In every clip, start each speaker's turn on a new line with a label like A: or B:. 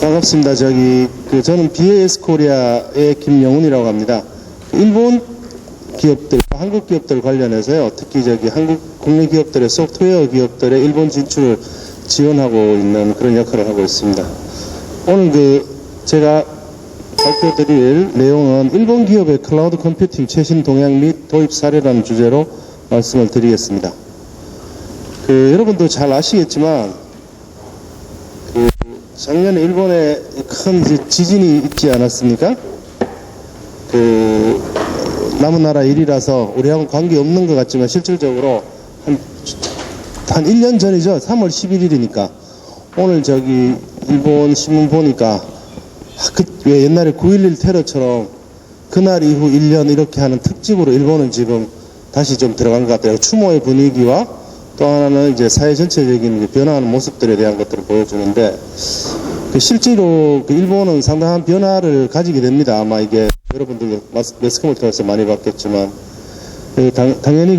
A: 반갑습니다. 저는 BAS 코리아의 김영훈이라고 합니다. 일본 기업들, 한국 기업들 관련해서요. 특히 한국 국내 기업들의 소프트웨어 기업들의 일본 진출을 지원하고 있는 그런 역할을 하고 있습니다. 오늘 제가 발표드릴 내용은 일본 기업의 클라우드 컴퓨팅 최신 동향 및 도입 사례라는 주제로 말씀을 드리겠습니다. 여러분도 잘 아시겠지만 작년에 일본에 큰 지진이 있지 않았습니까? 남은 나라 일이라서 우리하고는 관계없는 것 같지만 실질적으로 한 1년 전이죠. 3월 11일이니까 오늘 일본 신문 보니까 왜 옛날에 9.11 테러처럼 그날 이후 1년 이렇게 하는 특집으로 일본은 지금 다시 좀 들어간 것 같아요. 추모의 분위기와 또 하나는 사회 전체적인 변화하는 모습들에 대한 것들을 보여주는데, 실제로 일본은 상당한 변화를 가지게 됩니다. 아마 이게 여러분들 매스컴을 통해서 많이 봤겠지만, 당연히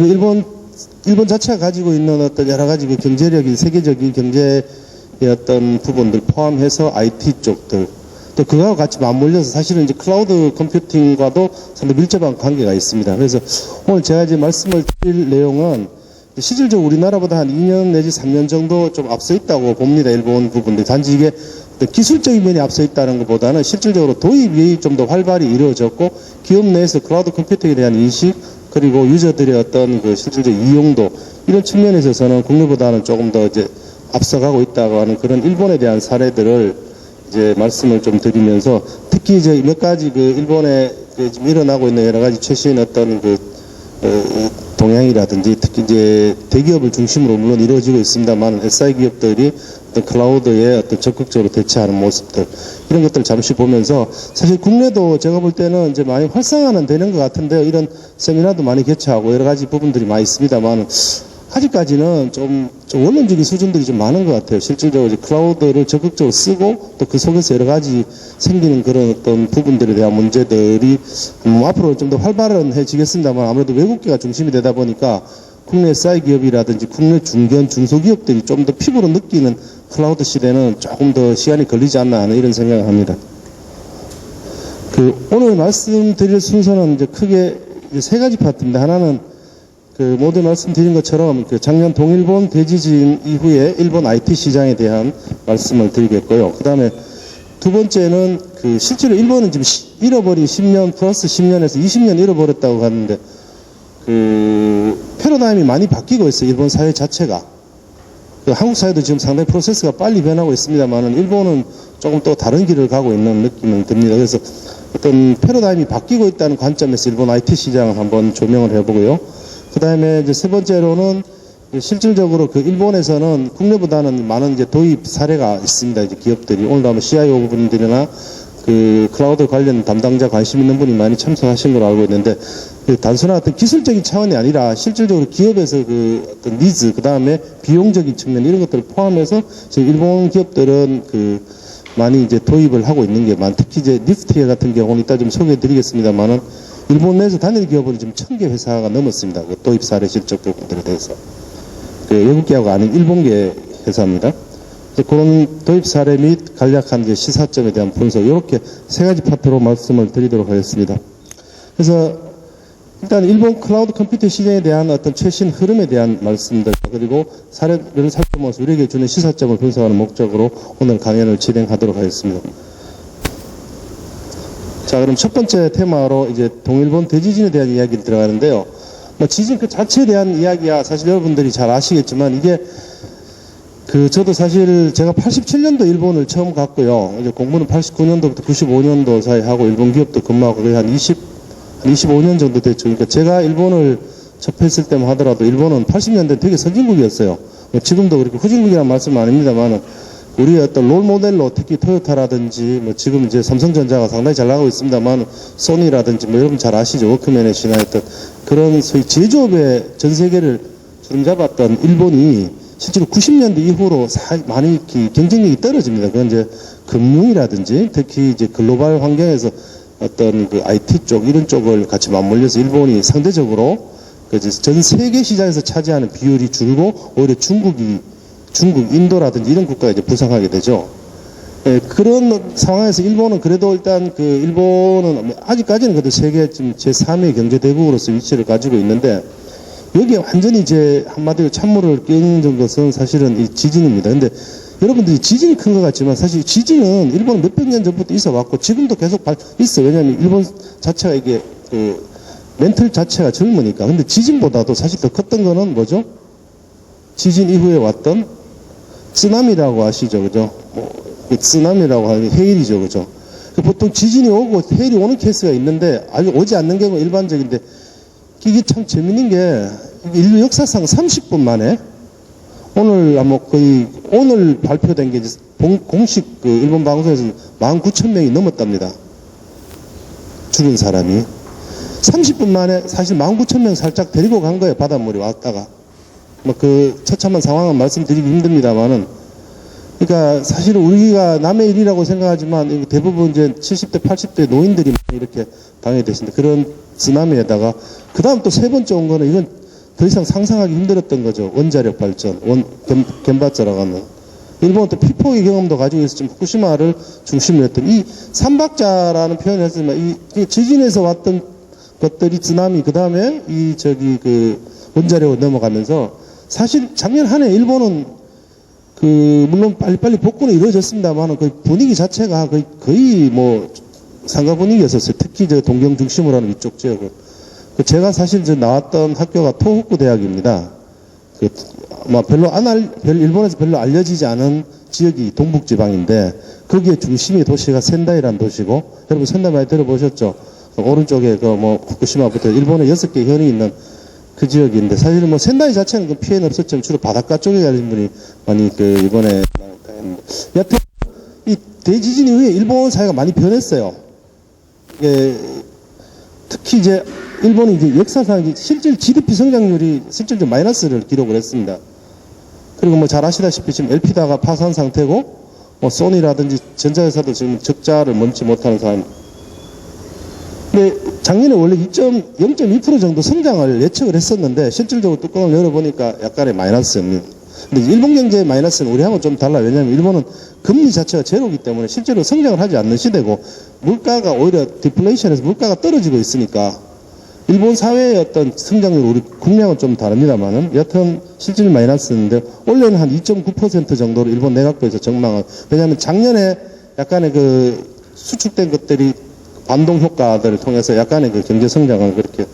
A: 일본 자체가 가지고 있는 어떤 여러 가지 경제력이 세계적인 경제의 어떤 부분들 포함해서 IT 쪽들, 또 그거와 같이 맞물려서 사실은 클라우드 컴퓨팅과도 상당히 밀접한 관계가 있습니다. 그래서 오늘 제가 말씀을 드릴 내용은 실질적으로 우리나라보다 한 2년 내지 3년 정도 좀 앞서 있다고 봅니다. 일본 부분들. 단지 이게 기술적인 면이 앞서 있다는 것보다는 실질적으로 도입이 좀 더 활발히 이루어졌고, 기업 내에서 클라우드 컴퓨팅에 대한 인식, 그리고 유저들의 어떤 실질적 이용도, 이런 측면에 있어서는 국내보다는 조금 더 앞서가고 있다고 하는 그런 일본에 대한 사례들을 말씀을 좀 드리면서, 특히 몇 가지 일본에 지금 일어나고 있는 여러 가지 최신 어떤 동향이라든지, 특히 대기업을 중심으로 물론 이루어지고 있습니다만 SI 기업들이 어떤 클라우드에 어떤 적극적으로 대처하는 모습들, 이런 것들을 잠시 보면서, 사실 국내도 제가 볼 때는 많이 활성화는 되는 것 같은데요. 이런 세미나도 많이 개최하고 여러 가지 부분들이 많이 있습니다만 아직까지는 좀 원론적인 수준들이 좀 많은 것 같아요. 실질적으로 클라우드를 적극적으로 쓰고 또 그 속에서 여러 가지 생기는 그런 어떤 부분들에 대한 문제들이 앞으로 좀 더 활발해지겠습니다만, 아무래도 외국계가 중심이 되다 보니까 국내 SI 기업이라든지 국내 중견 중소기업들이 좀 더 피부로 느끼는 클라우드 시대는 조금 더 시간이 걸리지 않나 하는 이런 생각을 합니다. 오늘 말씀드릴 순서는 크게 세 가지 파트입니다. 하나는 모두 말씀드린 것처럼 작년 동일본 대지진 이후에 일본 IT 시장에 대한 말씀을 드리겠고요. 그 다음에 두 번째는 실제로 일본은 지금 잃어버린 10년 플러스 10년에서 20년 잃어버렸다고 하는데, 패러다임이 많이 바뀌고 있어요. 일본 사회 자체가. 한국 사회도 지금 상당히 프로세스가 빨리 변하고 있습니다만 일본은 조금 또 다른 길을 가고 있는 느낌은 듭니다. 그래서 어떤 패러다임이 바뀌고 있다는 관점에서 일본 IT 시장을 한번 조명을 해보고요. 그 다음에 세 번째로는 실질적으로 일본에서는 국내보다는 많은 도입 사례가 있습니다. 기업들이. 오늘도 아마 CIO 분들이나 클라우드 관련 담당자 관심 있는 분이 많이 참석하신 걸로 알고 있는데, 단순한 어떤 기술적인 차원이 아니라 실질적으로 기업에서 어떤 니즈, 그 다음에 비용적인 측면, 이런 것들을 포함해서 일본 기업들은 많이 도입을 하고 있는 게 특히 니프티에 같은 경우는 이따 좀 소개해 드리겠습니다만은, 일본 내에서 단일 기업은 지금 1000개 회사가 넘었습니다. 도입 사례 실적 부분들에 대해서. 외국계하고 아닌 일본계 회사입니다. 그런 도입 사례 및 간략한 시사점에 대한 분석, 이렇게 세 가지 파트로 말씀을 드리도록 하겠습니다. 그래서 일단 일본 클라우드 컴퓨팅 시장에 대한 어떤 최신 흐름에 대한 말씀들, 그리고 사례를 살펴보면서 우리에게 주는 시사점을 분석하는 목적으로 오늘 강연을 진행하도록 하겠습니다. 자, 그럼 첫 번째 테마로 동일본 대지진에 대한 이야기를 들어가는데요. 지진 그 자체에 대한 이야기야 사실 여러분들이 잘 아시겠지만, 이게 저도 사실 제가 87년도 일본을 처음 갔고요. 공부는 89년도부터 95년도 사이 하고 일본 기업도 근무하고 거의 한 25년 정도 됐죠. 그러니까 제가 일본을 접했을 때만 하더라도 일본은 80년대 되게 선진국이었어요. 지금도 그렇게 후진국이라는 말씀은 아닙니다만, 우리의 어떤 롤 모델로 특히 토요타라든지 지금 삼성전자가 상당히 잘 나가고 있습니다만, 소니라든지 여러분 잘 아시죠? 워크맨의 신화였던 그런 소위 제조업의 전 세계를 주름잡았던 일본이 실제로 90년대 이후로 많이 경쟁력이 떨어집니다. 그건 금융이라든지 특히 글로벌 환경에서 어떤 IT 쪽, 이런 쪽을 같이 맞물려서 일본이 상대적으로 전 세계 시장에서 차지하는 비율이 줄고, 오히려 중국, 인도라든지 이런 국가가 부상하게 되죠. 예, 그런 상황에서 일본은 그래도 일단 그 일본은 아직까지는 그래도 세계 지금 제3의 경제대국으로서 위치를 가지고 있는데 여기에 완전히 이제 한마디로 찬물을 끼얹은 것은 사실은 이 지진입니다. 근데 여러분들이 지진이 큰 것 같지만 사실 지진은 일본은 몇백 년 전부터 있어 왔고 지금도 계속 있어. 왜냐하면 일본 자체가 이게 그 멘틀 자체가 젊으니까. 근데 지진보다도 사실 더 컸던 거는 뭐죠? 지진 이후에 왔던 쓰나미라고 아시죠? 그죠? 쓰나미라고 하는 게 해일이죠. 그죠? 보통 지진이 오고 해일이 오는 케이스가 있는데 아직 오지 않는 경우가 일반적인데 이게 참 재밌는 게 인류 역사상 30분 만에 오늘 아마 거의 오늘 발표된 게 공식 그 일본 방송에서 19,000명이 넘었답니다. 죽은 사람이 30분 만에 사실 19,000명 살짝 데리고 간 거예요. 바닷물이 왔다가 뭐 그 처참한 상황은 말씀드리기 힘듭니다만은 그러니까 사실은 우리가 남의 일이라고 생각하지만 대부분 이제 70대 80대 노인들이 이렇게 당하게 되신데 그런 쓰나미에다가 그 다음 또 세 번째 온 거는 이건 더 이상 상상하기 힘들었던 거죠. 원자력 발전, 겐바짜라고 하는. 일본은 또 피폭의 경험도 가지고 있어 지금 후쿠시마를 중심으로 했던 이 삼박자라는 표현을 했지만 이 지진에서 왔던 것들이 쓰나미, 그 다음에 그 원자력으로 넘어가면서 사실 작년 한 해 일본은 물론 빨리빨리 복구는 이루어졌습니다만 그 분위기 자체가 거의 뭐 상가 분위기였었어요. 특히 저 동경 중심으로 하는 이쪽 지역은. 제가 사실 나왔던 학교가 토호쿠 대학입니다. 일본에서 별로 알려지지 않은 지역이 동북지방인데, 거기에 중심이 도시가 센다이라는 도시고, 여러분 센다이 많이 들어보셨죠? 오른쪽에 후쿠시마부터 일본에 6개 현이 있는 그 지역인데, 사실 센다이 자체는 그 피해는 없었지만 주로 바닷가 쪽에 가신 분이 많이 이번에 당했는데. 여튼, 이 대지진 이후에 일본 사회가 많이 변했어요. 특히 이제 일본이 이제 역사상 실질 GDP 성장률이 실질적으로 마이너스를 기록을 했습니다. 그리고 잘 아시다시피 지금 LP다가 파산 상태고, 소니라든지 전자회사도 지금 적자를 멈지 못하는 상황. 근데 작년에 원래 0.2% 정도 성장을 예측을 했었는데, 실질적으로 뚜껑을 열어보니까 약간의 마이너스입니다. 근데 일본 경제의 마이너스는 우리하고는 좀 달라요. 왜냐하면 일본은 금리 자체가 제로이기 때문에 실제로 성장을 하지 않는 시대고, 물가가 오히려 디플레이션에서 물가가 떨어지고 있으니까, 일본 사회의 어떤 성장률, 우리 국내하고는 좀 다릅니다만은, 여튼 실질 마이너스인데, 올해는 한 2.9% 정도로 일본 내각부에서 전망을, 왜냐하면 작년에 약간의 수축된 것들이 반동 효과들을 통해서 약간의 경제 성장을 그렇게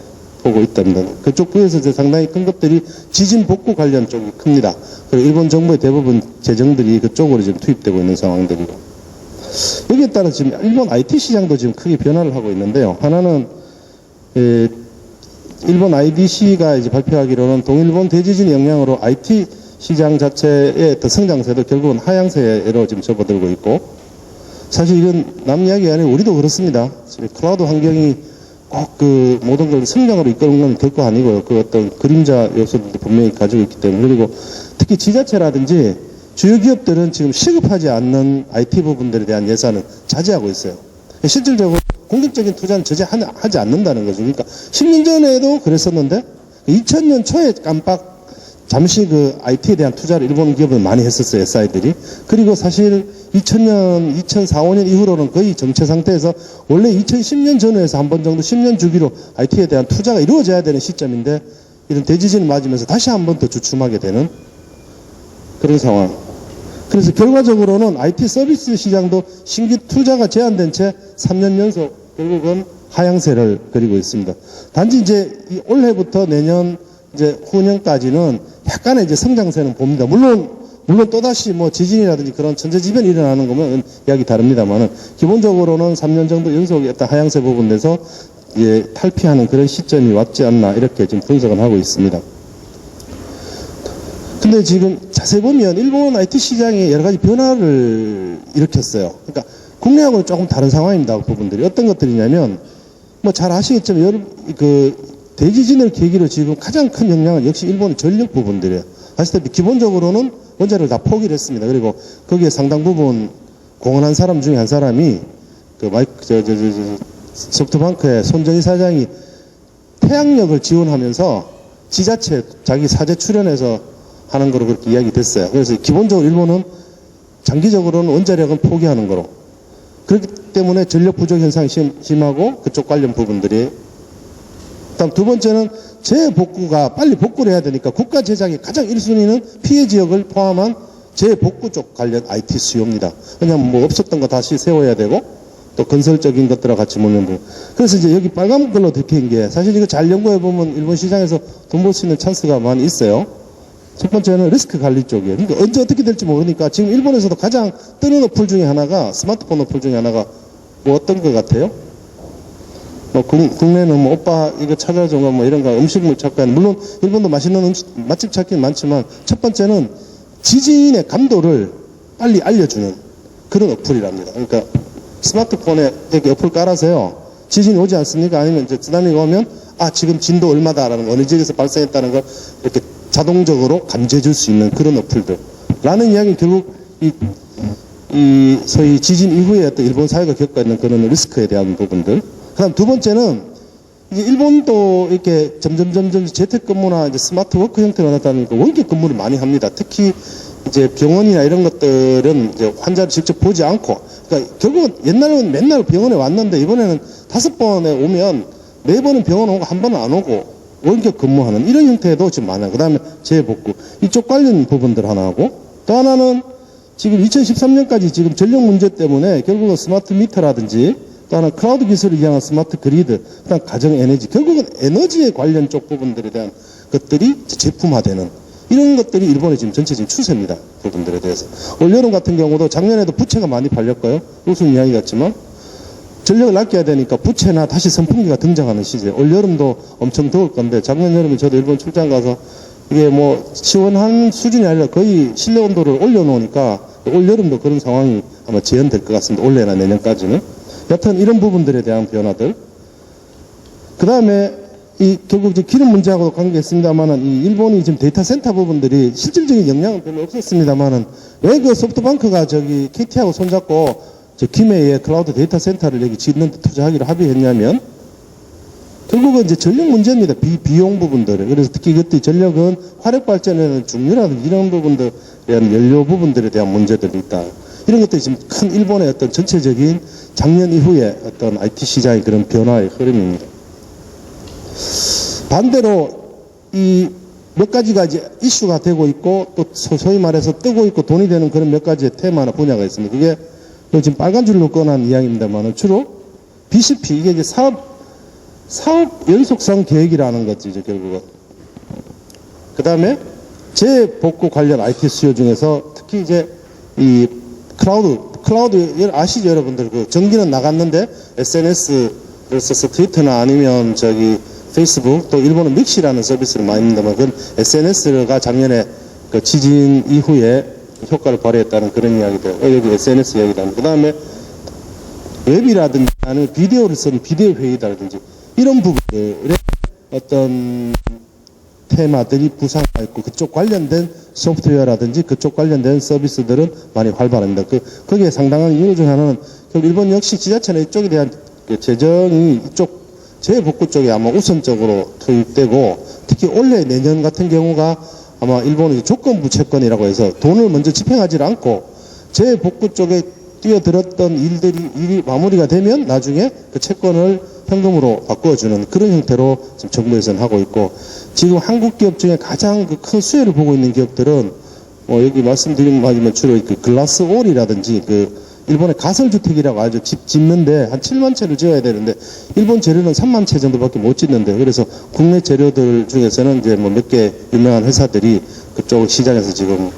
A: 보고 있답니다. 그쪽 부에서 상당히 큰 것들이 지진 복구 관련 쪽이 큽니다. 그리고 일본 정부의 대부분 재정들이 그쪽으로 지금 투입되고 있는 상황들이고. 여기에 따라 지금 일본 IT 시장도 지금 크게 변화를 하고 있는데요. 하나는, 일본 IDC가 이제 발표하기로는 동일본 대지진의 영향으로 IT 시장 자체의 어떤 성장세도 결국은 하향세로 지금 접어들고 있고, 사실 이건 남 이야기가 아니고 우리도 그렇습니다. 클라우드 환경이 꼭 모든 걸 성장으로 이끄는 건 결코 아니고요. 어떤 그림자 요소들도 분명히 가지고 있기 때문에. 그리고 특히 지자체라든지 주요 기업들은 지금 시급하지 않는 IT 부분들에 대한 예산을 자제하고 있어요. 실질적으로 공격적인 투자는 하지 않는다는 거죠. 그러니까 10년 전에도 그랬었는데 2000년 초에 깜빡 잠시 IT에 대한 투자를 일본 기업은 많이 했었어요. SI들이. 그리고 사실 2000년, 2004, 5년 이후로는 거의 정체 상태에서 원래 2010년 전후에서 한 번 정도 10년 주기로 IT에 대한 투자가 이루어져야 되는 시점인데 이런 대지진을 맞으면서 다시 한 번 더 주춤하게 되는 그런 상황. 그래서 결과적으로는 IT 서비스 시장도 신규 투자가 제한된 채 3년 연속 결국은 하향세를 그리고 있습니다. 단지 이제 올해부터 내년 이제 후년까지는 약간의 이제 성장세는 봅니다. 물론 또다시 지진이라든지 그런 천재지변이 일어나는 거면 이야기 다릅니다만은 기본적으로는 3년 정도 연속의 어떤 하향세 부분에서 탈피하는 그런 시점이 왔지 않나 이렇게 지금 분석을 하고 있습니다. 근데 지금 자세히 보면 일본 IT 시장이 여러 가지 변화를 일으켰어요. 그러니까 국내하고는 조금 다른 상황입니다. 그 부분들이 어떤 것들이냐면 잘 아시겠지만 대지진을 계기로 지금 가장 큰 영향은 역시 일본의 전력 부분들이에요. 아시다시피 기본적으로는 원자를 다 포기를 했습니다. 그리고 거기에 상당 부분 공헌한 사람 중에 한 사람이 소프트뱅크의 손정희 사장이 태양력을 지원하면서 지자체 자기 사재 출연해서 하는 거로 그렇게 이야기 됐어요. 그래서 기본적으로 일본은 장기적으로는 원자력은 포기하는 거로. 그렇기 때문에 전력 부족 현상이 심하고 그쪽 관련 부분들이. 다음 두 번째는 재복구가 빨리 복구를 해야 되니까 국가 제작의 가장 1순위는 피해 지역을 포함한 재복구 쪽 관련 IT 수요입니다. 그냥 뭐 없었던 거 다시 세워야 되고 또 건설적인 것들과 같이 몰리는 부분. 그래서 이제 여기 빨간 걸로 들킨 게 사실 이거 잘 연구해 보면 일본 시장에서 돈 벌 수 있는 찬스가 많이 있어요. 첫 번째는 리스크 관리 쪽이에요. 그러니까 언제 어떻게 될지 모르니까 지금 일본에서도 가장 뜨는 어플 중에 하나가 스마트폰 어플 중에 하나가 뭐 어떤 것 같아요? 뭐 국내는 뭐 오빠 이거 찾아줘 뭐 이런 거 음식물 찾고 하는, 물론 일본도 맛있는 맛집 찾기는 많지만 첫 번째는 지진의 감도를 빨리 알려주는 그런 어플이랍니다. 그러니까 스마트폰에 이렇게 어플 깔아서요. 지진이 오지 않습니까? 아니면 이제 쓰나미가 오면 아 지금 진도 얼마다라는 거, 어느 지역에서 발생했다는 걸 이렇게 자동적으로 감지해 줄 수 있는 그런 어플들. 라는 이야기는 결국 이 소위 지진 이후에 어떤 일본 사회가 겪고 있는 그런 리스크에 대한 부분들. 그 다음 두 번째는 이제 일본도 이렇게 점점 재택근무나 이제 스마트 워크 형태가 나타나니까 원격 근무를 많이 합니다. 특히 이제 병원이나 이런 것들은 이제 환자를 직접 보지 않고, 그러니까 결국은 옛날에는 맨날 병원에 왔는데 이번에는 5번에 오면 4번은 병원 오고 1번은 안 오고 원격 근무하는 이런 형태도 지금 많아요. 그 다음에 재복구. 이쪽 관련 부분들 하나 하고, 또 하나는 지금 2013년까지 지금 전력 문제 때문에 결국은 스마트 미터라든지 또 하나 클라우드 기술을 이용한 스마트 그리드, 그다음 가정 에너지, 결국은 에너지에 관련 쪽 부분들에 대한 것들이 제품화되는 이런 것들이 일본의 지금 전체적인 추세입니다. 부분들에 대해서. 올여름 같은 경우도 작년에도 부채가 많이 팔렸고요. 무슨 이야기 같지만 전력을 아껴야 되니까 부채나 다시 선풍기가 등장하는 시제. 올여름도 엄청 더울 건데 작년 여름에 저도 일본 출장 가서 이게 뭐 시원한 수준이 아니라 거의 실내 온도를 올려놓으니까 올여름도 그런 상황이 아마 재현될 것 같습니다. 올해나 내년까지는. 여튼 이런 부분들에 대한 변화들. 그 다음에 이 결국 이제 기름 문제하고도 관계있습니다만은 이 일본이 지금 데이터 센터 부분들이 실질적인 영향은 별로 없었습니다만은 왜 그 소프트뱅크가 저기 KT하고 손잡고 저 김해의 클라우드 데이터 센터를 여기 짓는 데 투자하기로 합의했냐면 결국은 이제 전력 문제입니다. 비용 부분들을. 그래서 특히 그때 전력은 화력 발전에는 중요라든지 이런 부분들에 대한 연료 부분들에 대한 문제들이 있다. 이런 것들이 지금 큰 일본의 어떤 전체적인 작년 이후에 어떤 IT 시장의 그런 변화의 흐름입니다. 반대로 이 몇 가지가 이제 이슈가 되고 있고 또 소위 말해서 뜨고 있고 돈이 되는 그런 몇 가지의 테마나 분야가 있습니다. 그게 지금 빨간 줄로 꺼낸 이야기입니다만 주로 BCP, 이게 이제 사업 연속성 계획이라는 거지, 이제 결국은. 그 다음에 재복구 관련 IT 수요 중에서 특히 이제 이 클라우드 아시죠, 여러분들? 그 전기는 나갔는데 SNS를 써서 트위터나 아니면 저기 페이스북, 또 일본은 믹시라는 서비스를 많이 있는데만 그건 SNS가 작년에 그 지진 이후에 효과를 발휘했다는 그런 이야기들. 여기 SNS 이야기다. 그 다음에 웹이라든지 아니면 비디오를 쓰는 비디오 회의라든지 이런 부분들의 어떤 테마들이 부상화 있고 그쪽 관련된 소프트웨어라든지 그쪽 관련된 서비스들은 많이 활발합니다. 거기에 상당한 이유 중 하나는 일본 역시 지자체는 이쪽에 대한 재정이 이쪽 재복구 쪽에 아마 우선적으로 투입되고 특히 올해 내년 같은 경우가 아마 일본의 조건부 채권이라고 해서 돈을 먼저 집행하지 않고 재복구 쪽에 뛰어들었던 일이 마무리가 되면 나중에 그 채권을 현금으로 바꿔주는 그런 형태로 지금 정부에서는 하고 있고, 지금 한국 기업 중에 가장 그 큰 수혜를 보고 있는 기업들은 여기 말씀드리면 하지만 주로 그 글라스올이라든지 그 일본의 가설주택이라고 아주 집 짓는데 한 7만 채를 지어야 되는데 일본 재료는 3만 채 정도밖에 못 짓는데, 그래서 국내 재료들 중에서는 이제 뭐 몇 개 유명한 회사들이 그쪽 시장에서 지금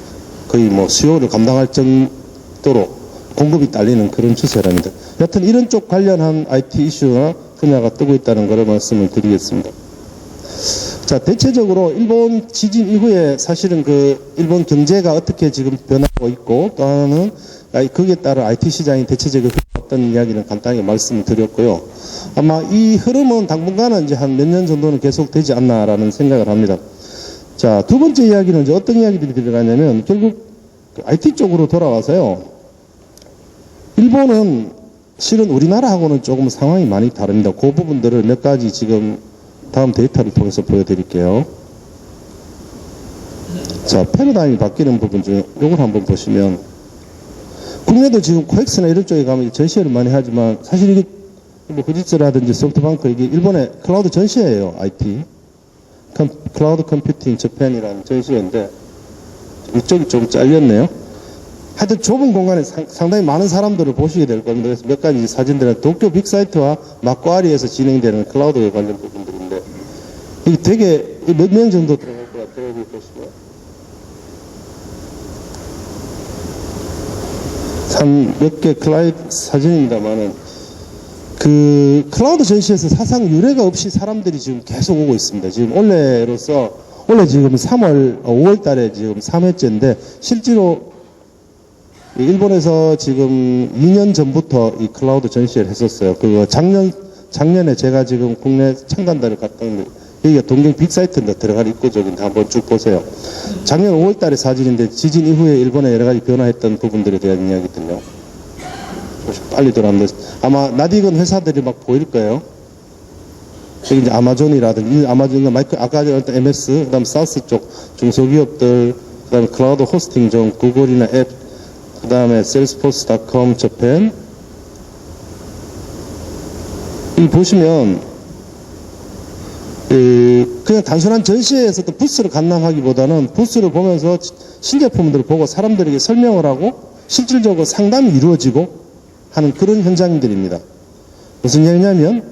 A: 거의 뭐 수요를 감당할 정도로 공급이 딸리는 그런 추세랍니다. 여튼 이런 쪽 관련한 IT 이슈나 분야가 뜨고 있다는 것을 말씀을 드리겠습니다. 자, 대체적으로 일본 지진 이후에 사실은 그 일본 경제가 어떻게 지금 변하고 있고 또 하나는 거기에 따라 IT 시장이 대체적으로 어떤 이야기는 간단하게 말씀을 드렸고요. 아마 이 흐름은 당분간은 이제 한 몇 년 정도는 계속되지 않나라는 생각을 합니다. 자, 두 번째 이야기는 이제 어떤 이야기들이 들어가냐면 결국 IT 쪽으로 돌아와서요. 일본은 실은 우리나라하고는 조금 상황이 많이 다릅니다. 그 부분들을 몇 가지 지금 다음 데이터를 통해서 보여드릴게요. 자, 패러다임이 바뀌는 부분 중에 이걸 한번 보시면 국내도 지금 코엑스나 이런 쪽에 가면 전시회를 많이 하지만 사실 이게 뭐 후지츠라든지 소프트뱅크 이게 일본의 클라우드 전시회예요. IT 클라우드 컴퓨팅 재팬이라는 전시회인데 이쪽이 좀 잘렸네요. 하여튼 좁은 공간에 상당히 많은 사람들을 보시게 될 겁니다. 그래서 몇 가지 사진들은 도쿄 빅사이트와 마쿠아리에서 진행되는 클라우드에 관련 부분들인데 이게 되게 몇 명 정도 들어갈 것 같아요. 여기 보시면 몇 개 클라이드 사진입니다만은 그 클라우드 전시에서 사상 유례가 없이 사람들이 지금 계속 오고 있습니다. 지금 원래 지금 5월 달에 지금 3회째인데 실제로 일본에서 지금 2년 전부터 이 클라우드 전시회를 했었어요. 그 작년에 제가 지금 국내 창단단을 갔던 여기가 동경 빅사이트인데 들어갈 입구적인데 한번 쭉 보세요. 작년 5월 달에 사진인데 지진 이후에 일본에 여러 가지 변화했던 부분들에 대한 이야기들요. 빨리 들어갑니다. 아마 낯익은 회사들이 막 보일 거예요. 여기 이제 아마존이라든지, 아까 MS, 그 다음 사우스 쪽 중소기업들, 그 다음에 클라우드 호스팅 중 구글이나 앱, 그 다음에 salesforce.com 재팬. 이 보시면, 그냥 단순한 전시회에서도 부스를 관람하기보다는 부스를 보면서 신제품들을 보고 사람들에게 설명을 하고 실질적으로 상담이 이루어지고 하는 그런 현장들입니다. 무슨 얘기냐면,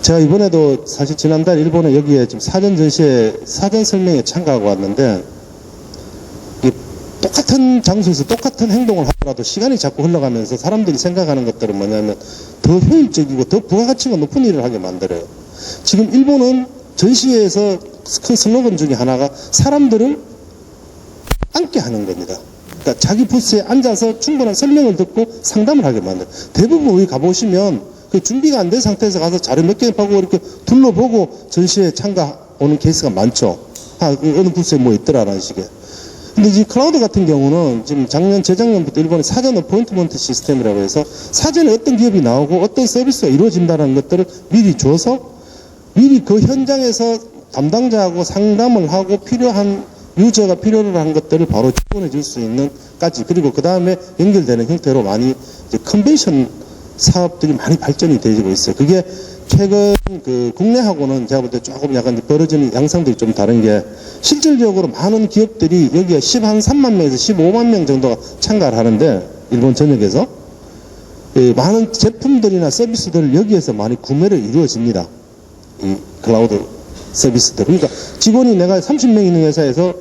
A: 제가 이번에도 사실 지난달 일본에 여기에 지금 사전 전시회, 사전 설명에 참가하고 왔는데, 똑같은 장소에서 똑같은 행동을 하더라도 시간이 자꾸 흘러가면서 사람들이 생각하는 것들은 뭐냐면 더 효율적이고 더 부가가치가 높은 일을 하게 만들어요. 지금 일본은 전시회에서 큰 슬로건 중에 하나가 사람들을 앉게 하는 겁니다. 그러니까 자기 부스에 앉아서 충분한 설명을 듣고 상담을 하게 만들어요. 대부분 여기 가보시면 그 준비가 안 된 상태에서 가서 자료 몇 개 보고 이렇게 둘러보고 전시회에 참가 오는 케이스가 많죠. 어느 부스에 뭐 있더라라는 식의. 근데 이 클라우드 같은 경우는 지금 재작년부터 일본의 사전 어포인트먼트 시스템이라고 해서 사전에 어떤 기업이 나오고 어떤 서비스가 이루어진다는 것들을 미리 줘서 미리 그 현장에서 담당자하고 상담을 하고 필요한 유저가 필요로 한 것들을 바로 지원해 줄 수 있는까지 그리고 그 다음에 연결되는 형태로 많이 이제 컨벤션 사업들이 많이 발전이 되고 있어요. 그게 최근 국내하고는 제가 볼 때 조금 약간 벌어지는 양상들이 좀 다른 게 실질적으로 많은 기업들이 여기에 3만 명에서 15만 명 정도가 참가를 하는데 일본 전역에서 많은 제품들이나 서비스들을 여기에서 많이 구매를 이루어집니다. 이 클라우드 서비스들. 그러니까 직원이 내가 30명 있는 회사에서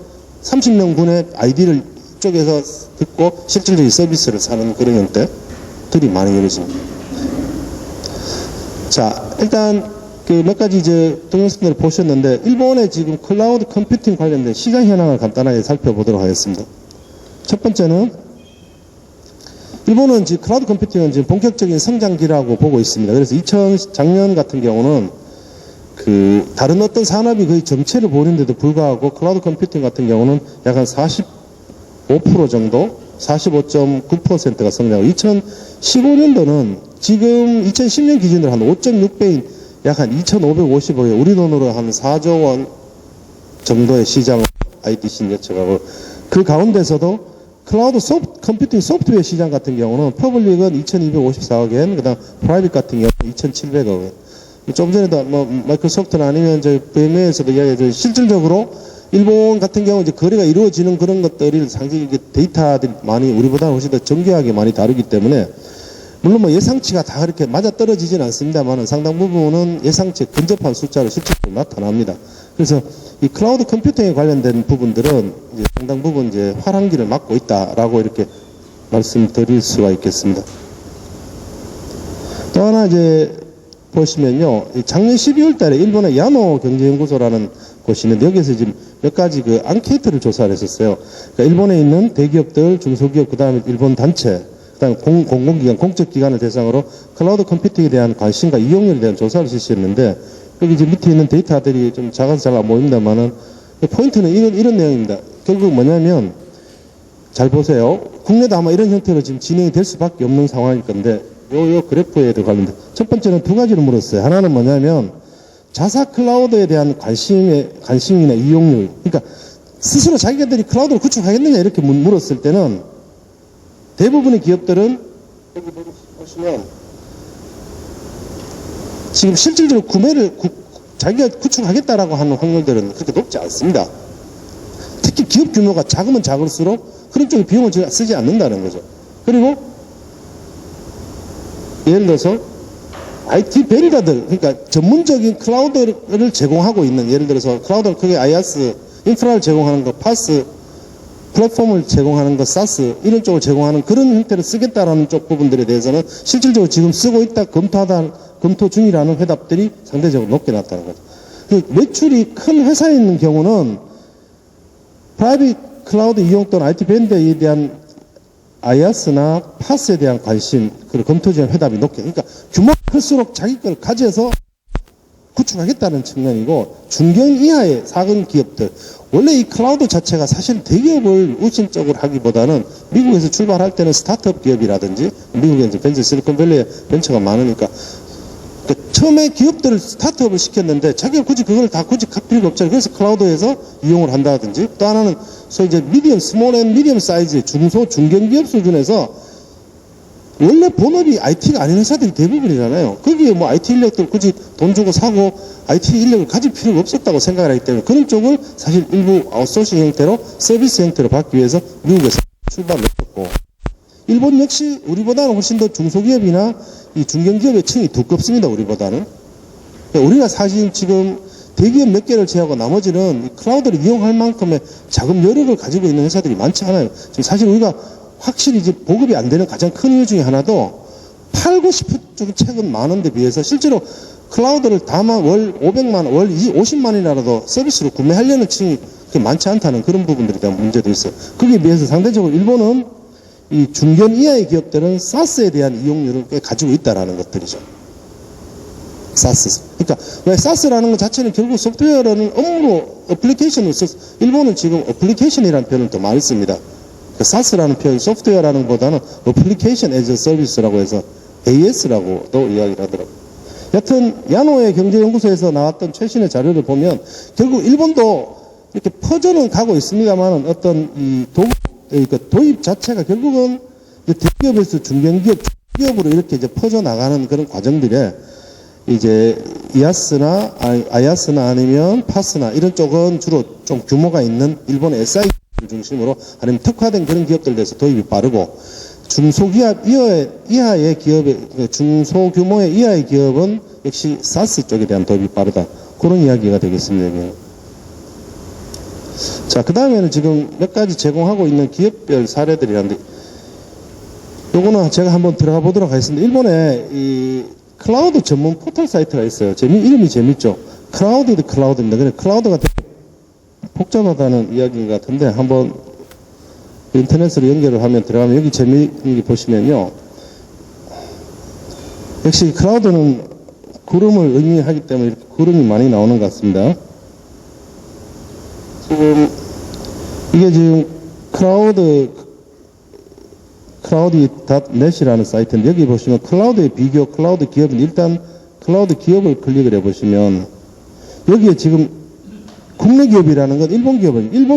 A: 30명 분의 아이디를 이쪽에서 듣고 실질적인 서비스를 사는 그런 형태들이 많이 이루어집니다. 자, 일단 몇 가지 이제 동영상들을 보셨는데 일본의 지금 클라우드 컴퓨팅 관련된 시장 현황을 간단하게 살펴보도록 하겠습니다. 첫 번째는 일본은 지금 클라우드 컴퓨팅은 지금 본격적인 성장기라고 보고 있습니다. 그래서 작년 같은 경우는 다른 어떤 산업이 거의 정체를 보이는데도 불구하고 클라우드 컴퓨팅 같은 경우는 약 한 45% 정도, 45.9%가 성장하고 2015년도는 지금 2010년 기준으로 한 5.6배인 약 한 2,550억에 우리 돈으로 한 4조 원 정도의 시장을 IDC 예측하고 그 가운데서도 클라우드 컴퓨팅 소프트웨어 시장 같은 경우는 퍼블릭은 2,254억 엔, 그 다음 프라이빗 같은 경우는 2,700억 엔. 좀 전에도 마이크로소프트나 아니면 VM에서도 이야기했죠. 실질적으로 일본 같은 경우 이제 거래가 이루어지는 그런 것들이 상당히 데이터들이 많이 우리보다 훨씬 더 정교하게 많이 다루기 때문에 물론 뭐 예상치가 다 그렇게 맞아 떨어지진 않습니다만 상당 부분은 예상치에 근접한 숫자로 실질적으로 나타납니다. 그래서 이 클라우드 컴퓨팅에 관련된 부분들은 이제 상당 부분 이제 활황기를 맞고 있다라고 이렇게 말씀드릴 수가 있겠습니다. 또 하나 이제 보시면요, 작년 12월 달에 일본의 야노 경제연구소라는 곳이 있는데 여기서 지금 몇 가지 앙케이트를 조사를 했었어요. 그러니까 일본에 있는 대기업들, 중소기업, 그 다음에 일본 단체, 그 다음에 공공기관, 공적기관을 대상으로 클라우드 컴퓨팅에 대한 관심과 이용률에 대한 조사를 실시했는데 여기 이제 밑에 있는 데이터들이 좀 작아서 잘 안 보입니다만은 포인트는 이런 내용입니다. 결국 뭐냐면 잘 보세요. 국내도 아마 이런 형태로 지금 진행이 될 수밖에 없는 상황일 건데 요 그래프에 관련된 첫 번째는 두 가지를 물었어요. 하나는 뭐냐면 자사 클라우드에 대한 관심이나 이용률, 그러니까 스스로 자기들이 클라우드를 구축하겠느냐 이렇게 물었을 때는 대부분의 기업들은 여기 보시면 지금 실질적으로 자기가 구축하겠다라고 하는 확률들은 그렇게 높지 않습니다. 특히 기업 규모가 작으면 작을수록 그런 쪽에 비용을 쓰지 않는다는 거죠. 그리고 예를 들어서 IT 벤더들, 그러니까 전문적인 클라우드를 제공하고 있는, 예를 들어서 클라우드는 크게 IaaS, 인프라를 제공하는 거, 파스, 플랫폼을 제공하는 거, 사스, 이런 쪽을 제공하는 그런 형태를 쓰겠다라는 쪽 부분들에 대해서는 실질적으로 지금 쓰고 있다, 검토 중이라는 회답들이 상대적으로 높게 나타나는 거죠. 그 매출이 큰 회사에 있는 경우는 프라이빗 클라우드 이용 또는 IT 벤더에 대한 IaaS나 파스에 대한 관심, 그리고 검토 중인 회답이 높게, 그러니까 규모가 클수록 자기 걸 가져서 구축하겠다는 측면이고, 중견 이하의 작은 기업들, 원래 이 클라우드 자체가 사실 대기업을 우선적으로 하기보다는 미국에서 출발할 때는 스타트업 기업이라든지, 미국에 이제 벤처, 실리콘밸리에 벤처가 많으니까, 그러니까 처음에 기업들을 스타트업을 시켰는데 자기가 굳이 그걸 다 굳이 갈 필요가 없잖아요. 그래서 클라우드에서 이용을 한다든지, 또 하나는 소위 이제 스몰 앤 미디엄 사이즈의 중견 기업 수준에서 원래 본업이 IT가 아닌 회사들이 대부분이잖아요. 거기에 뭐 IT 인력들 굳이 돈 주고 사고 IT 인력을 가질 필요가 없었다고 생각을 하기 때문에 그런 쪽을 사실 일부 아웃소싱 형태로 서비스 형태로 받기 위해서 미국에서 출발을 했었고, 일본 역시 우리보다는 훨씬 더 중소기업이나 이 중견기업의 층이 두껍습니다. 우리보다는. 우리가 사실 지금 대기업 몇 개를 제외하고 나머지는 클라우드를 이용할 만큼의 자금 여력을 가지고 있는 회사들이 많지 않아요. 지금 사실 우리가 확실히 이제 보급이 안 되는 가장 큰 이유 중에 하나도 팔고 싶은 쪽의 책은 많은데 비해서 실제로 클라우드를 다만 월 500만, 월 50만이라도 서비스로 구매하려는 층이 그렇게 많지 않다는 그런 부분들에 대한 문제도 있어요. 거기에 비해서 상대적으로 일본은 이 중견 이하의 기업들은 사스에 대한 이용률을 꽤 가지고 있다라는 것들이죠. 사스. 그러니까 왜 사스라는 것 자체는 결국 소프트웨어라는 업무로 어플리케이션을 써서, 일본은 지금 어플리케이션이라는 표현을 더 많이 씁니다. 그 사스라는 표현, 소프트웨어라는 것보다는 어플리케이션 에즈 서비스라고 해서 AS라고도 이야기를 하더라고요. 여튼 야노의 경제연구소에서 나왔던 최신의 자료를 보면 결국 일본도 이렇게 퍼져는 가고 있습니다만 어떤 이 도입 자체가 결국은 대기업에서 중견기업으로 이렇게 이제 퍼져 나가는 그런 과정들에 이제 IaaS나 아니면 파스나 이런 쪽은 주로 좀 규모가 있는 일본의 SI 중심으로 아니면 특화된 그런 기업들 대해서 도입이 빠르고, 중소기업 이하의 기업의, 중소규모의 이하의 기업은 역시 사스 쪽에 대한 도입이 빠르다. 그런 이야기가 되겠습니다. 자, 그 다음에는 지금 몇 가지 제공하고 있는 기업별 사례들이란데, 요거는 제가 한번 들어가 보도록 하겠습니다. 일본에 이 클라우드 전문 포털 사이트가 있어요. 이름이 재밌죠? 클라우드입니다. 근데 클라우드가 되게 복잡하다는 이야기인 것 같은데, 한번 인터넷으로 연결을 하면 들어가면 여기 재미있는 게 보시면요. 역시 클라우드는 구름을 의미하기 때문에 이렇게 구름이 많이 나오는 것 같습니다. 지금 이게 지금 클라우드.net이라는 사이트인데, 여기 보시면 클라우드의 비교, 클라우드 기업은 일단 클라우드 기업을 클릭을 해보시면 여기에 지금 국내 기업이라는 건 일본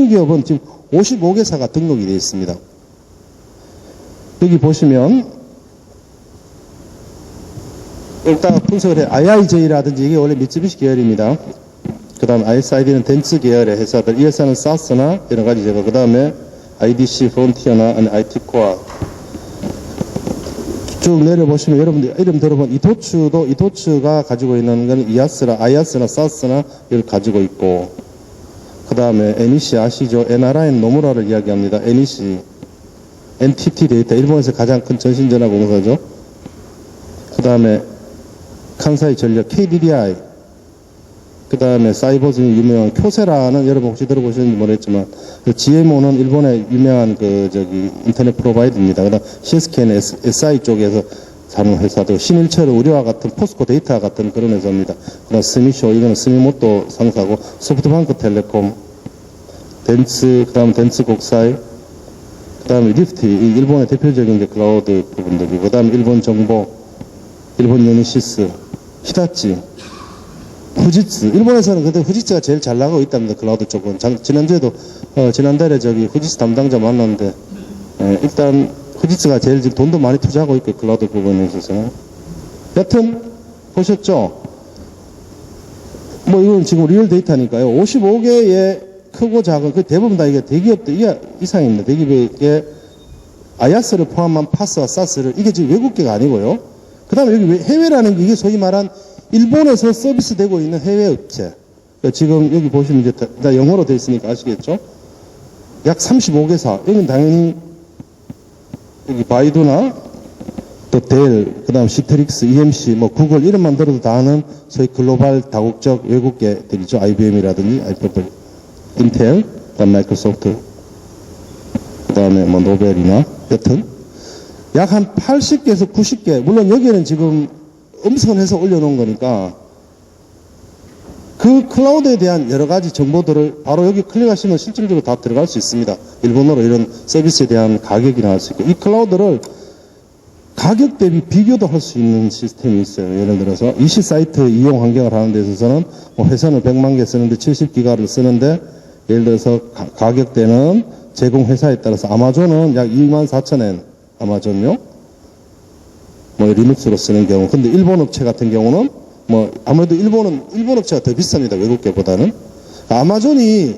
A: 기업은 지금 55개사가 등록이 되어 있습니다. 여기 보시면 일단 분석을 해. IIJ라든지 이게 원래 미쓰비시 계열입니다. 그 다음 ISID는 덴츠 계열의 회사들, 이 회사는 사스나 여러 가지 제가, 그 다음에 IDC, 프론티어나 IT코어 쭉 내려보시면 여러분들 이름 들어본 이토츠가 가지고 있는 건 IaaS나 사스나 이걸 가지고 있고, 그 다음에 NEC 아시죠? NRI는 노무라를 이야기합니다. NEC, NTT 데이터, 일본에서 가장 큰 전신전화 공사죠. 그 다음에 칸사이 전력, KDDI, 그 다음에 사이버 중에 유명한 쿄세라는 여러분 혹시 들어보셨는지 모르겠지만, GMO는 일본의 유명한 인터넷 프로바이더입니다. 그 다음 CSK는 SI 쪽에서 사는 회사도, 신일철 의료와 같은 포스코 데이터 같은 그런 회사입니다. 그 다음 스미쇼, 이거는 스미모토 상사고, 소프트뱅크 텔레콤, 덴츠, 그 다음 덴츠 국사이, 그 다음에 리프트, 이 일본의 대표적인 클라우드 부분들이고, 그 다음 일본 정보, 일본 유니시스, 히다치, 후지츠. 일본에서는 근데 후지츠가 제일 잘 나가고 있답니다. 클라우드 쪽은. 지난주에도, 지난달에 후지츠 담당자 만났는데, 일단, 후지츠가 제일 지금 돈도 많이 투자하고 있고, 클라우드 부분에 있어서는. 여튼, 보셨죠? 뭐, 이건 지금 리얼 데이터니까요. 55개의 크고 작은, 그 대부분 다 이게 대기업들 이상입니다. 대기업의 아야스를 포함한 파스와 사스를, 이게 지금 외국계가 아니고요. 그 다음에 여기 해외라는 게 이게 소위 말한 일본에서 서비스되고 있는 해외 업체. 그러니까 지금 여기 보시면 이제 다 영어로 되어 있으니까 아시겠죠? 약 35개사. 여기는 당연히 여기 바이두나 또 델, 그 다음 시트릭스, EMC, 뭐 구글 이름만 들어도 다 아는 소위 글로벌 다국적 외국계들이죠. IBM이라든지, 인텔, 그 다음 마이크로소프트, 그 다음에 뭐 노벨이나 여튼 약 한 80개에서 90개. 물론 여기에는 지금 음성해서 올려놓은 거니까 그 클라우드에 대한 여러 가지 정보들을 바로 여기 클릭하시면 실질적으로 다 들어갈 수 있습니다. 일본어로 이런 서비스에 대한 가격이 나올 수 있고, 이 클라우드를 가격 대비 비교도 할 수 있는 시스템이 있어요. 예를 들어서 EC 사이트 이용 환경을 하는 데 있어서는 뭐 회선을 100만 개 쓰는데 70기가를 쓰는데, 예를 들어서 가격대는 제공 회사에 따라서 아마존은 약 24,000엔, 아마존요. 뭐 리눅스로 쓰는 경우. 근데 일본 업체 같은 경우는 뭐 아무래도 일본 업체가 더 비쌉니다. 외국계보다는. 아마존이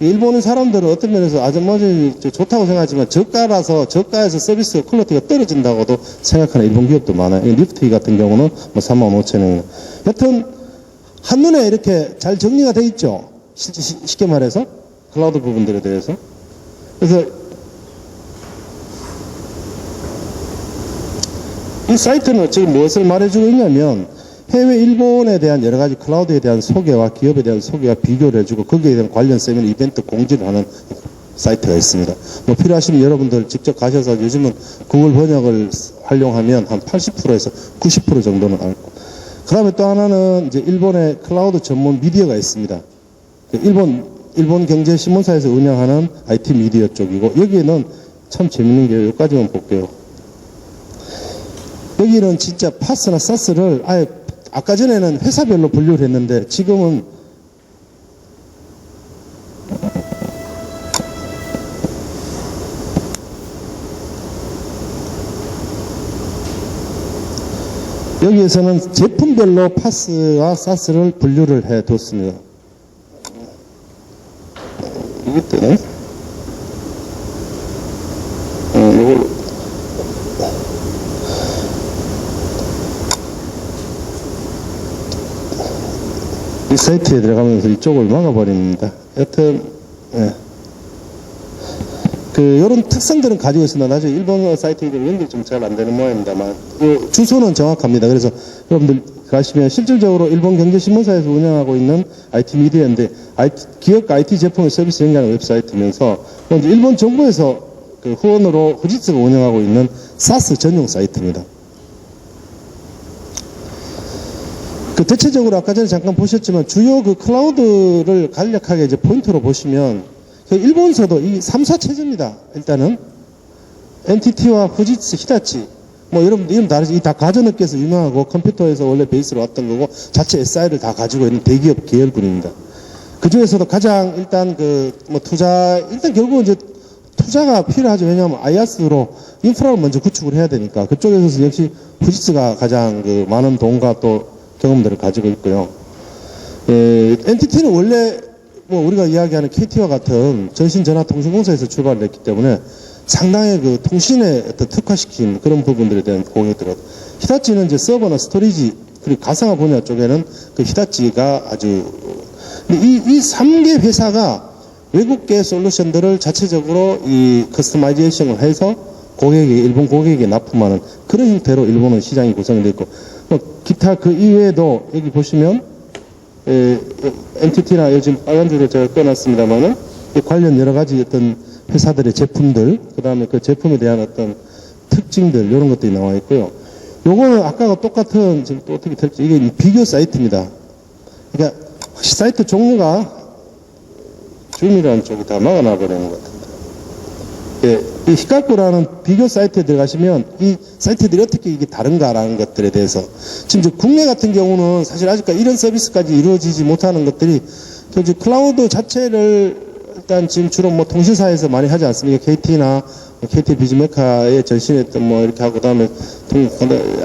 A: 일본인 사람들은 어떤 면에서 아마존이 좋다고 생각하지만 저가에서 서비스 퀄리티가 떨어진다고도 생각하는 일본 기업도 많아요. 리프트 같은 경우는 뭐 35,000원. 여튼 한눈에 이렇게 잘 정리가 돼 있죠. 쉽게 말해서 클라우드 부분들에 대해서. 그래서 이 사이트는 지금 무엇을 말해주고 있냐면, 해외 일본에 대한 여러 가지 클라우드에 대한 소개와 기업에 대한 소개와 비교를 해주고, 거기에 대한 관련 세미나 이벤트 공지를 하는 사이트가 있습니다. 뭐 필요하시면 여러분들 직접 가셔서, 요즘은 구글 번역을 활용하면 한 80%에서 90% 정도는 알고. 그 다음에 또 하나는 이제 일본의 클라우드 전문 미디어가 있습니다. 일본 경제신문사에서 운영하는 IT 미디어 쪽이고, 여기에는 참 재밌는 게 여기까지만 볼게요. 여기는 진짜 파스나 사스를 아예 아까 전에는 회사별로 분류를 했는데, 지금은 여기에서는 제품별로 파스와 사스를 분류를 해 뒀습니다. 이게 뜨네? 이걸 이 사이트에 들어가면서 이쪽을 막아버립니다. 여튼, 요런 특성들은 가지고 있습니다. 나중에 일본어 사이트에 연결이 좀 잘 안 되는 모양입니다만, 주소는 정확합니다. 그래서 여러분들 가시면 실질적으로 일본 경제신문사에서 운영하고 있는 IT 미디어인데, 기업과 IT 제품을 서비스 연결하는 웹사이트면서, 이제 일본 정부에서 그 후원으로 후지츠가 운영하고 있는 사스 전용 사이트입니다. 대체적으로 아까 전에 잠깐 보셨지만 주요 그 클라우드를 간략하게 이제 포인트로 보시면, 일본서도 이 3사 체제입니다. 일단은 NTT와 후지츠, 히타치, 뭐 여러분 이름 다르지. 이 다 가전업계에서 유명하고 컴퓨터에서 원래 베이스로 왔던 거고, 자체 SI를 다 가지고 있는 대기업 계열군입니다. 그 중에서도 가장 일단 일단 결국은 이제 투자가 필요하죠. 왜냐하면 아이아스로 인프라를 먼저 구축을 해야 되니까. 그쪽에서 역시 후지츠가 가장 많은 돈과 또 경험들을 가지고 있고요. NTT는 원래 뭐 우리가 이야기하는 KT와 같은 전신전화통신공사에서 출발을 했기 때문에 상당히 그 통신에 어떤 특화시킨 그런 부분들에 대한 공유들을. 히타치는 이제 서버나 스토리지 그리고 가상화 분야 쪽에는 그 히타치가 아주 이 3개 회사가 외국계 솔루션들을 자체적으로 이 커스터마이제이션을 해서 일본 고객에게 납품하는 그런 형태로 일본은 시장이 구성이 되어 있고, 기타 그 이외에도 여기 보시면 NTT나 요즘 빨간 줄을 제가 꺼놨습니다만은 관련 여러 가지 어떤 회사들의 제품들, 그 다음에 그 제품에 대한 어떤 특징들 이런 것들이 나와 있고요. 요거는 아까와 똑같은 지금 또 어떻게 될지 이게 비교 사이트입니다. 그러니까 사이트 종류가 줌이라는 쪽이 다 막아놔 버리는 것 같은데. 예, 이 히카쿠라는 비교 사이트에 들어가시면 이 사이트들이 어떻게 이게 다른가라는 것들에 대해서 지금 이제 국내 같은 경우는 사실 아직까지 이런 서비스까지 이루어지지 못하는 것들이 이제 클라우드 자체를 일단 지금 주로 뭐 통신사에서 많이 하지 않습니까? KT나 KT 비즈메카에 전신했던 뭐 이렇게 하고 그다음에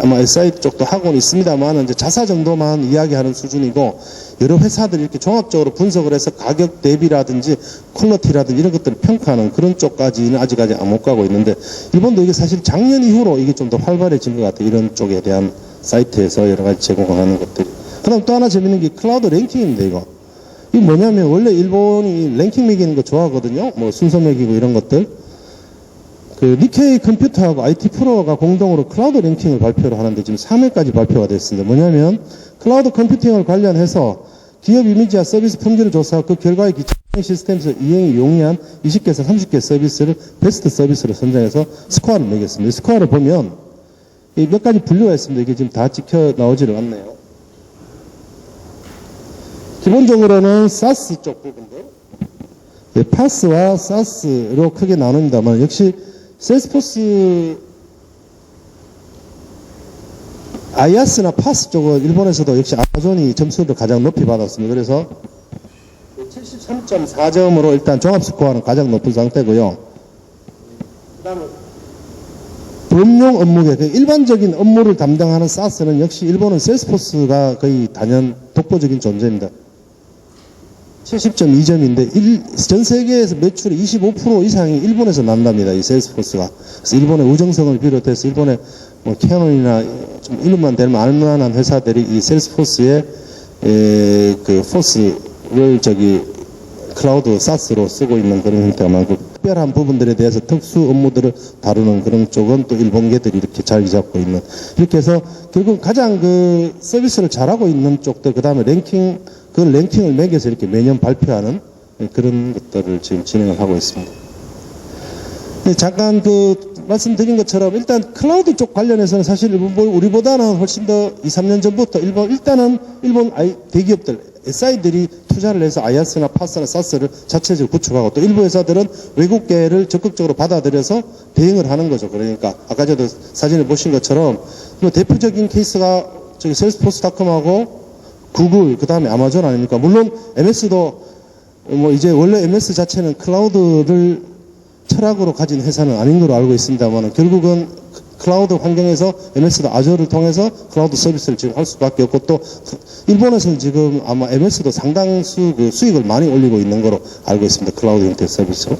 A: 아마 SI 쪽도 하고는 있습니다만 이제 자사 정도만 이야기하는 수준이고 여러 회사들이 이렇게 종합적으로 분석을 해서 가격 대비라든지 퀄리티라든지 이런 것들을 평가하는 그런 쪽까지는 아직까지 못 가고 있는데 일본도 이게 사실 작년 이후로 이게 좀 더 활발해진 것 같아요. 이런 쪽에 대한 사이트에서 여러 가지 제공하는 것들이. 그다음 또 하나 재밌는 게 클라우드 랭킹입니다. 이게 뭐냐면 원래 일본이 랭킹 매기는 거 좋아하거든요. 뭐 순서 매기고 이런 것들. 그 니케이 컴퓨터하고 IT 프로가 공동으로 클라우드 랭킹을 발표를 하는데 지금 3회까지 발표가 됐습니다. 뭐냐면 클라우드 컴퓨팅을 관련해서 기업 이미지와 서비스 품질을 조사하고 그 결과에 기초 시스템에서 이행이 용이한 20개에서 30개 서비스를 베스트 서비스로 선정해서 스코어를 매겼습니다. 스코어를 보면 몇 가지 분류가 있습니다. 이게 지금 다 찍혀 나오지를 않네요. 기본적으로는 사스 쪽 부분들, 파스와 사스로 크게 나눕니다만 역시 셀스포스 아이아스나 파스 쪽은 일본에서도 역시 아마존이 점수를 가장 높이 받았습니다. 그래서 73.4점으로 일단 종합 스코어는 가장 높은 상태고요. 그 다음에 범용 업무계, 일반적인 업무를 담당하는 사스는 역시 일본은 셀스포스가 거의 단연 독보적인 존재입니다. 70.2점인데 전 세계에서 매출의 25% 이상이 일본에서 난답니다. 이 셀스포스가. 그래서 일본의 우정성을 비롯해서 일본의 뭐 캐논이나 좀 이름만 대면 알만한 회사들이 이 셀스포스의 그 포스를 클라우드 사스로 쓰고 있는 그런 형태가 많고 특별한 부분들에 대해서 특수 업무들을 다루는 그런 쪽은 또 일본계들이 이렇게 자리 잡고 있는 이렇게 해서 결국 가장 그 서비스를 잘하고 있는 쪽들 그 다음에 그 랭킹을 매겨서 이렇게 매년 발표하는 그런 것들을 지금 진행을 하고 있습니다. 잠깐 말씀드린 것처럼 일단 클라우드 쪽 관련해서는 사실 우리보다는 훨씬 더 2, 3년 전부터 일본 대기업들, SI들이 투자를 해서 아이아스나 파스나 사스를 자체적으로 구축하고 또 일부 회사들은 외국계를 적극적으로 받아들여서 대응을 하는 거죠. 그러니까 아까 저도 사진을 보신 것처럼 대표적인 케이스가 저기 셀스포스닷컴하고 구글, 그 다음에 아마존 아닙니까? 물론 MS도 뭐 이제 원래 MS 자체는 클라우드를 철학으로 가진 회사는 아닌 걸로 알고 있습니다만 결국은 클라우드 환경에서 MS도 아주어를 통해서 클라우드 서비스를 지금 할 수밖에 없고 또 일본에서는 지금 아마 MS도 상당수 그 수익을 많이 올리고 있는 걸로 알고 있습니다. 클라우드 형태 서비스로.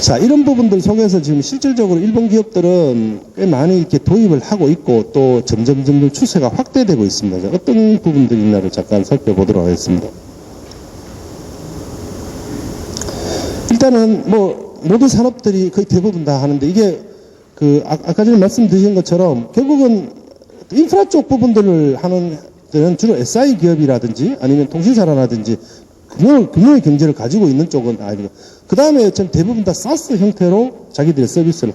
A: 자, 이런 부분들 속에서 지금 실질적으로 일본 기업들은 꽤 많이 이렇게 도입을 하고 있고 또 점점 추세가 확대되고 있습니다. 어떤 부분들이 있나를 잠깐 살펴보도록 하겠습니다. 일단은 뭐 모든 산업들이 거의 대부분 다 하는데 이게 아까 전에 말씀드린 것처럼 결국은 인프라 쪽 부분들을 하는 데는 주로 SI 기업이라든지 아니면 통신사라든지 금융의 경제를 가지고 있는 쪽은 아니고 그 다음에 전 대부분 다 사스 형태로 자기들의 서비스를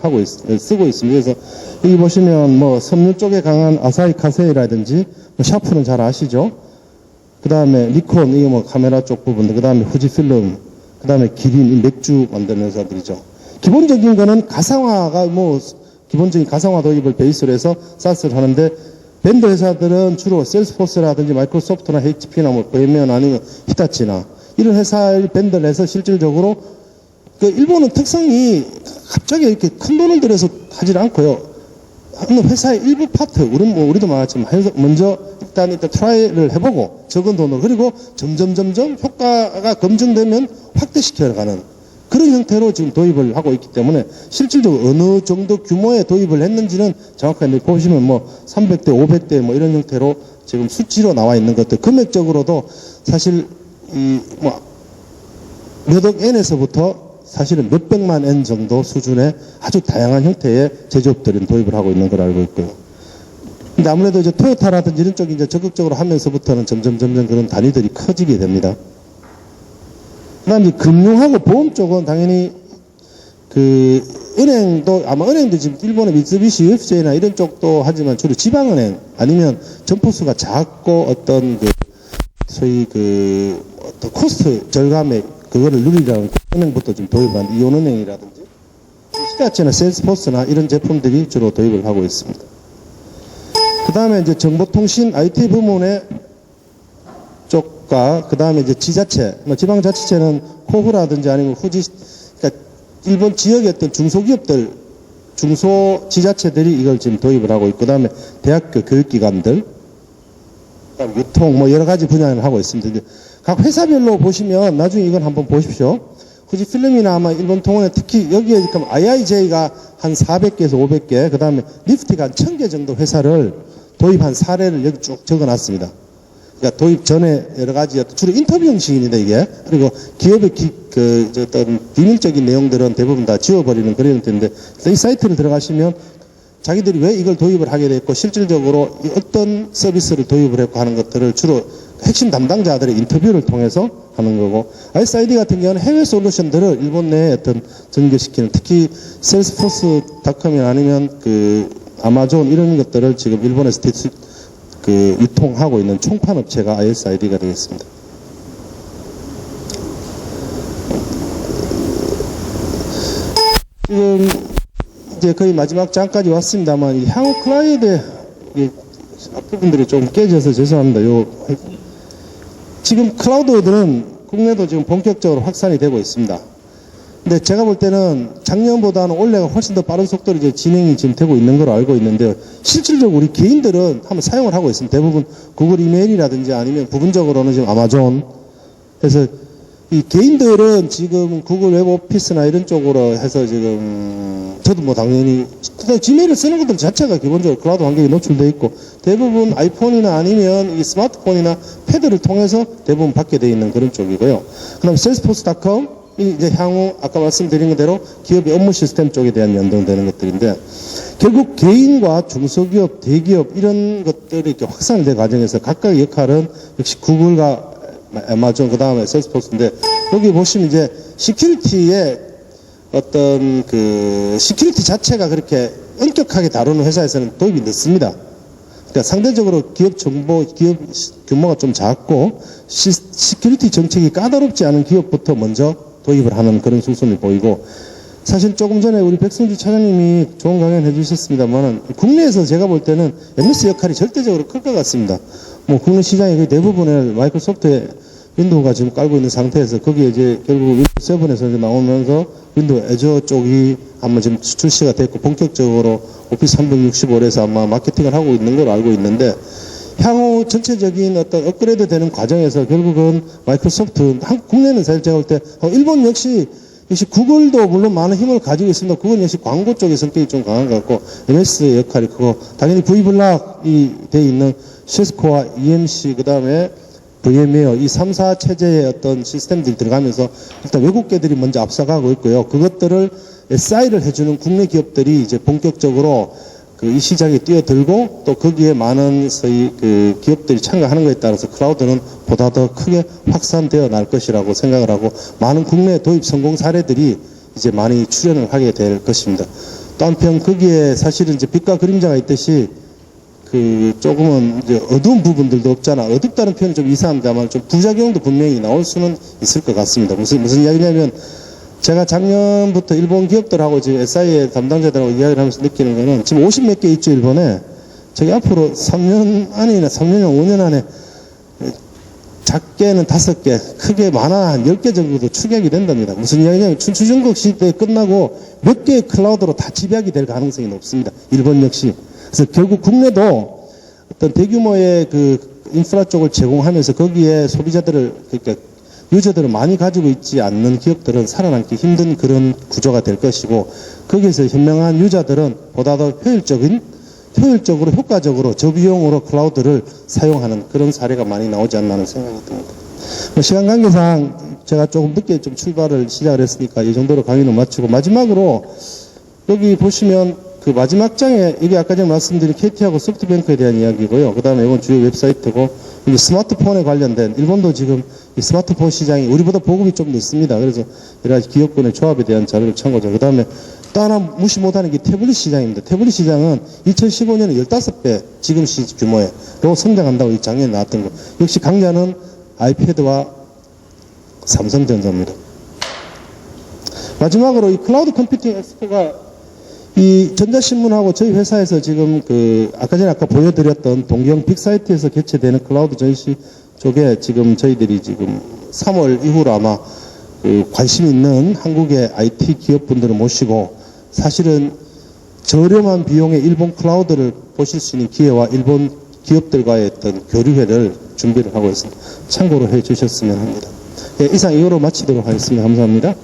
A: 쓰고 있습니다. 그래서 여기 보시면 뭐 섬유 쪽에 강한 아사히 카세이라든지 샤프는 잘 아시죠? 그 다음에 니콘 이게 뭐 카메라 쪽 부분들 그 다음에 후지필름 그 다음에 기린 맥주 만드는 회사들이죠. 기본적인 거는 가상화가 기본적인 가상화 도입을 베이스로 해서 사스를 하는데 밴드 회사들은 주로 셀스포스라든지 마이크로소프트나 HP나 보이면 아니면 히타치나 이런 회사의 밴드를 해서 실질적으로 일본은 특성이 갑자기 이렇게 큰 돈을 들여서 하질 않고요. 어느 회사의 일부 파트, 우리도 말했지만 먼저 일단 트라이를 해보고 적은 돈으로 그리고 점점 효과가 검증되면 확대시켜가는 그런 형태로 지금 도입을 하고 있기 때문에 실질적으로 어느 정도 규모의 도입을 했는지는 정확하게 보시면 300대, 500대 이런 형태로 지금 수치로 나와 있는 것들 금액적으로도 사실 몇억 엔에서부터 사실은 몇백만 엔 정도 수준의 아주 다양한 형태의 제조업들은 도입을 하고 있는 걸 알고 있고요. 근데 아무래도 이제 토요타라든지 이런 쪽이 이제 적극적으로 하면서부터는 점점 그런 단위들이 커지게 됩니다. 그 다음에 금융하고 보험 쪽은 당연히 은행도 지금 일본의 미쓰비시 UFJ나 이런 쪽도 하지만 주로 지방은행 아니면 점포수가 작고 어떤 소위 어떤 코스트 절감의 그거를 누리라는 은행부터 좀 도입한 이온은행이라든지 히타치나 셀스포스나 이런 제품들이 주로 도입을 하고 있습니다. 그 다음에 이제 정보통신 IT 부문의 쪽과 그 다음에 이제 지자체, 지방자치체는 코후라든지 아니면 후지, 그러니까 일본 지역의 어떤 중소기업들, 중소지자체들이 이걸 지금 도입을 하고 있고, 그 다음에 대학교 교육기관들, 그다음 유통, 여러 가지 분야를 하고 있습니다. 이제 각 회사별로 보시면 나중에 이건 한번 보십시오. 후지필름이나 아마 일본 통운에 특히 여기에 지금 IIJ가 한 400개에서 500개, 그 다음에 리프트가 한 1000개 정도 회사를 도입한 사례를 여기 쭉 적어놨습니다. 그러니까 도입 전에 여러 가지 주로 인터뷰 형식입니다, 이게. 그리고 기업의 어떤 비밀적인 내용들은 대부분 다 지워버리는 그런 형태인데, 이 사이트를 들어가시면 자기들이 왜 이걸 도입을 하게 됐고, 실질적으로 어떤 서비스를 도입을 했고 하는 것들을 주로 핵심 담당자들의 인터뷰를 통해서 하는 거고, SID 같은 경우는 해외 솔루션들을 일본 내에 어떤 전개시키는, 특히 셀스포스닷컴이나 아니면 아마존 이런 것들을 지금 일본에서 유통하고 있는 총판업체가 ISID가 되겠습니다. 지금 이제 거의 마지막 장까지 왔습니다만, 이 향후 클라우드의 앞부분들이 좀 깨져서 죄송합니다. 지금 클라우드들은 국내도 지금 본격적으로 확산이 되고 있습니다. 근데 제가 볼 때는 작년보다는 올해가 훨씬 더 빠른 속도로 이제 진행이 지금 되고 있는 걸로 알고 있는데요. 실질적으로 우리 개인들은 한번 사용을 하고 있습니다. 대부분 구글 이메일이라든지 아니면 부분적으로는 지금 아마존. 그래서 이 개인들은 지금 구글 웹 오피스나 이런 쪽으로 해서 지금 저도 당연히 지메일을 쓰는 것들 자체가 기본적으로 클라우드 환경에 노출되어 있고, 대부분 아이폰이나 아니면 이 스마트폰이나 패드를 통해서 대부분 받게 되어 있는 그런 쪽이고요. 그 다음에 셀스포스닷컴 이제 향후 아까 말씀드린 대로 기업의 업무 시스템 쪽에 대한 연동되는 것들인데, 결국 개인과 중소기업, 대기업 이런 것들이 이렇게 확산이 된 과정에서 각각의 역할은 역시 구글과 아마존, 그 다음에 셀스포스인데, 여기 보시면 이제 시큐리티의 어떤 시큐리티 자체가 그렇게 엄격하게 다루는 회사에서는 도입이 늦습니다. 그러니까 상대적으로 기업 규모가 좀 작고, 시큐리티 정책이 까다롭지 않은 기업부터 먼저 도입을 하는 그런 수순을 보이고, 사실 조금 전에 우리 백승주 차장님이 좋은 강연 해주셨습니다만, 국내에서 제가 볼 때는 MS 역할이 절대적으로 클 것 같습니다. 국내 시장의 거의 대부분의 마이크로소프트의 윈도우가 지금 깔고 있는 상태에서 거기에 이제 결국 윈도우 7에서 나오면서 윈도우 애저 쪽이 아마 지금 출시가 됐고 본격적으로 오피스 365에서 아마 마케팅을 하고 있는 걸로 알고 있는데, 향후 전체적인 어떤 업그레이드 되는 과정에서 결국은 마이크로소프트, 국내는 사실 제가 볼 때, 일본 역시 구글도 물론 많은 힘을 가지고 있습니다. 그건 역시 광고 쪽의 성격이 좀 강한 것 같고, MS의 역할이 크고, 당연히 V블락이 돼 있는 시스코와 EMC, 그 다음에 VM웨어, 이 3사 체제의 어떤 시스템들이 들어가면서 일단 외국계들이 먼저 앞서가고 있고요. 그것들을 SI를 해주는 국내 기업들이 이제 본격적으로 이 시장에 뛰어들고, 또 거기에 많은 기업들이 참가하는 것에 따라서 클라우드는 보다 더 크게 확산되어 날 것이라고 생각을 하고, 많은 국내 도입 성공 사례들이 이제 많이 출현을 하게 될 것입니다. 또 한편 거기에 사실은 이제 빛과 그림자가 있듯이 조금은 이제 어두운 부분들도 없잖아. 어둡다는 표현이 좀 이상합니다만 좀 부작용도 분명히 나올 수는 있을 것 같습니다. 무슨 이야기냐면, 제가 작년부터 일본 기업들하고 지금 SI의 담당자들하고 이야기를 하면서 느끼는 거는, 지금 50몇 개 있죠, 일본에. 저기 앞으로 3년 안이나 3년이나 5년 안에 작게는 5개, 크게 많아 한 10개 정도도 추격이 된답니다. 무슨 이야기냐면, 추중국 시대 끝나고 몇 개의 클라우드로 다 집약이 될 가능성이 높습니다. 일본 역시. 그래서 결국 국내도 어떤 대규모의 인프라 쪽을 제공하면서 거기에 소비자들을, 그러니까 유저들을 많이 가지고 있지 않는 기업들은 살아남기 힘든 그런 구조가 될 것이고, 거기에서 현명한 유저들은 보다 더 효율적으로 효과적으로 저비용으로 클라우드를 사용하는 그런 사례가 많이 나오지 않나 하는 생각이 듭니다. 시간 관계상 제가 조금 늦게 좀 출발을 시작을 했으니까 이 정도로 강의는 마치고, 마지막으로 여기 보시면 마지막 장에 이게 아까 전에 말씀드린 KT하고 소프트뱅크에 대한 이야기고요. 그 다음에 이건 주요 웹사이트고, 이게 스마트폰에 관련된, 일본도 지금 이 스마트폰 시장이 우리보다 보급이 좀 늦습니다. 그래서 여러 가지 기업군의 조합에 대한 자료를 참고죠. 그 다음에 또 하나 무시 못하는 게 태블릿 시장입니다. 태블릿 시장은 2015년에 15배 지금 규모로 성장한다고 이 작년에 나왔던 거. 역시 강자는 아이패드와 삼성전자입니다. 마지막으로 이 클라우드 컴퓨팅 엑스포가 이 전자신문하고 저희 회사에서 지금 아까 보여드렸던 동경 빅사이트에서 개최되는 클라우드 전시 쪽에 지금 저희들이 지금 3월 이후로 아마 관심 있는 한국의 IT 기업분들을 모시고 사실은 저렴한 비용의 일본 클라우드를 보실 수 있는 기회와 일본 기업들과의 어떤 교류회를 준비를 하고 있습니다. 참고로 해 주셨으면 합니다. 예, 이상 이거로 마치도록 하겠습니다. 감사합니다.